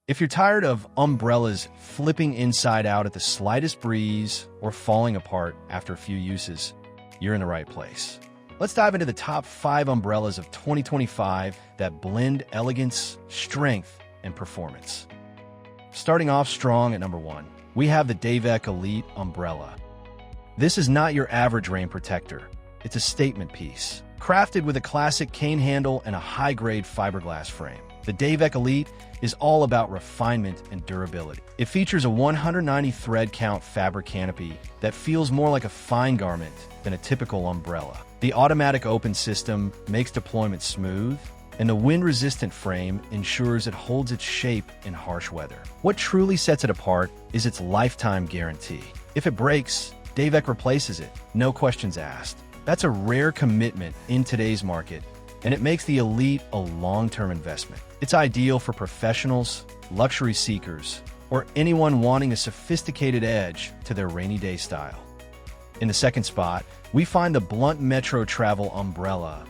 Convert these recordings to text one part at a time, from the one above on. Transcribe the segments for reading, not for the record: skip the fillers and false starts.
If you're tired of umbrellas flipping inside out at the slightest breeze or falling apart after a few uses, you're in the right place. Let's dive into the top 5 umbrellas of 2025 that blend elegance, strength, and performance. Starting off strong at number 1, we have the Davek Elite Umbrella. This is not your average rain protector. It's a statement piece, crafted with a classic cane handle and a high-grade fiberglass frame. The Davek Elite is all about refinement and durability. It features a 190 thread count fabric canopy that feels more like a fine garment than a typical umbrella. The automatic open system makes deployment smooth, and the wind-resistant frame ensures it holds its shape in harsh weather. What truly sets it apart is its lifetime guarantee. If it breaks, Davek replaces it, no questions asked. That's a rare commitment in today's market, and it makes the Elite a long-term investment. It's ideal for professionals, luxury seekers, or anyone wanting a sophisticated edge to their rainy day style. In the second spot, we find the Blunt Metro Travel Umbrella,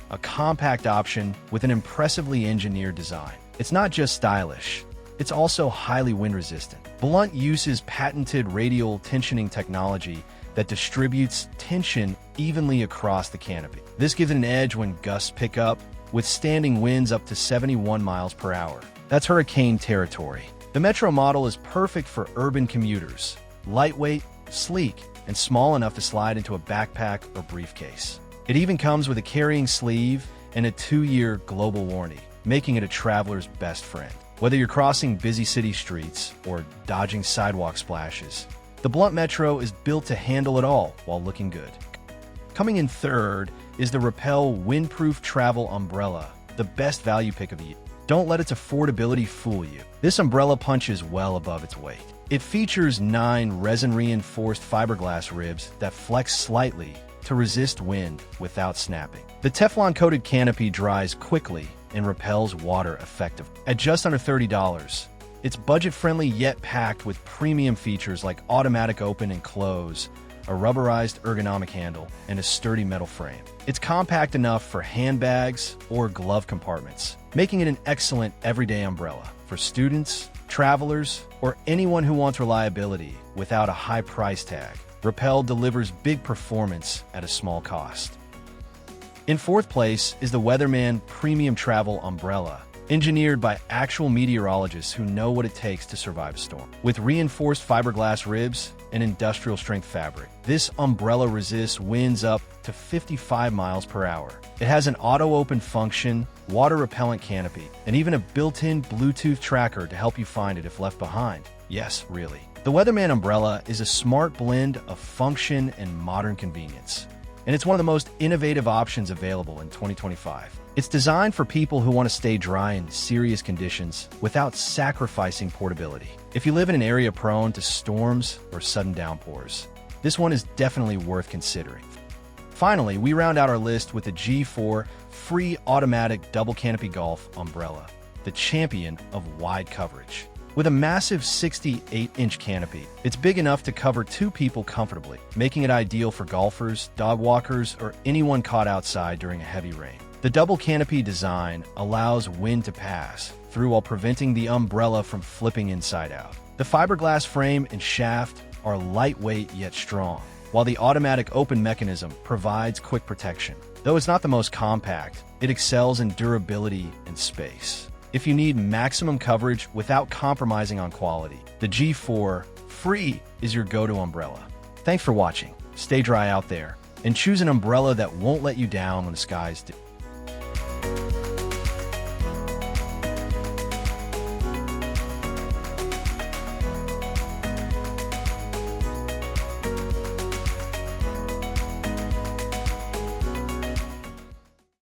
a compact option with an impressively engineered design. It's not just stylish, it's also highly wind-resistant. Blunt uses patented radial tensioning technology that distributes tension evenly across the canopy. This gives it an edge when gusts pick up, withstanding winds up to 71 miles per hour. That's hurricane territory. The Metro model is perfect for urban commuters, lightweight, sleek, and small enough to slide into a backpack or briefcase. It even comes with a carrying sleeve and a 2-year global warranty, making it a traveler's best friend. Whether you're crossing busy city streets or dodging sidewalk splashes, the Blunt Metro is built to handle it all while looking good. Coming in third is the Repel Windproof Travel Umbrella, the best value pick of the year. Don't let its affordability fool you. This umbrella punches well above its weight. It features 9 resin-reinforced fiberglass ribs that flex slightly to resist wind without snapping. The Teflon-coated canopy dries quickly and repels water effectively. At just under $30, it's budget-friendly yet packed with premium features like automatic open and close, a rubberized ergonomic handle, and a sturdy metal frame. It's compact enough for handbags or glove compartments, making it an excellent everyday umbrella for students, travelers, or anyone who wants reliability without a high price tag. Repel delivers big performance at a small cost. In fourth place is the Weatherman Premium Travel Umbrella, engineered by actual meteorologists who know what it takes to survive a storm. With reinforced fiberglass ribs and industrial-strength fabric, this umbrella resists winds up to 55 miles per hour. It has an auto-open function, water-repellent canopy, and even a built-in Bluetooth tracker to help you find it if left behind. Yes, really. The Weatherman umbrella is a smart blend of function and modern convenience, and it's one of the most innovative options available in 2025. It's designed for people who want to stay dry in serious conditions without sacrificing portability. If you live in an area prone to storms or sudden downpours, this one is definitely worth considering. Finally, we round out our list with the G4 free automatic Double-Canopy golf umbrella, the champion of wide coverage. With a massive 68-inch canopy, it's big enough to cover 2 people comfortably, making it ideal for golfers, dog walkers, or anyone caught outside during a heavy rain. The Double-Canopy design allows wind to pass through while preventing the umbrella from flipping inside out. The fiberglass frame and shaft are lightweight yet strong, while the automatic open mechanism provides quick protection. Though it's not the most compact, it excels in durability and space. If you need maximum coverage without compromising on quality, the G4 Free is your go-to umbrella. Thanks for watching. Stay dry out there, and choose an umbrella that won't let you down when the skies do.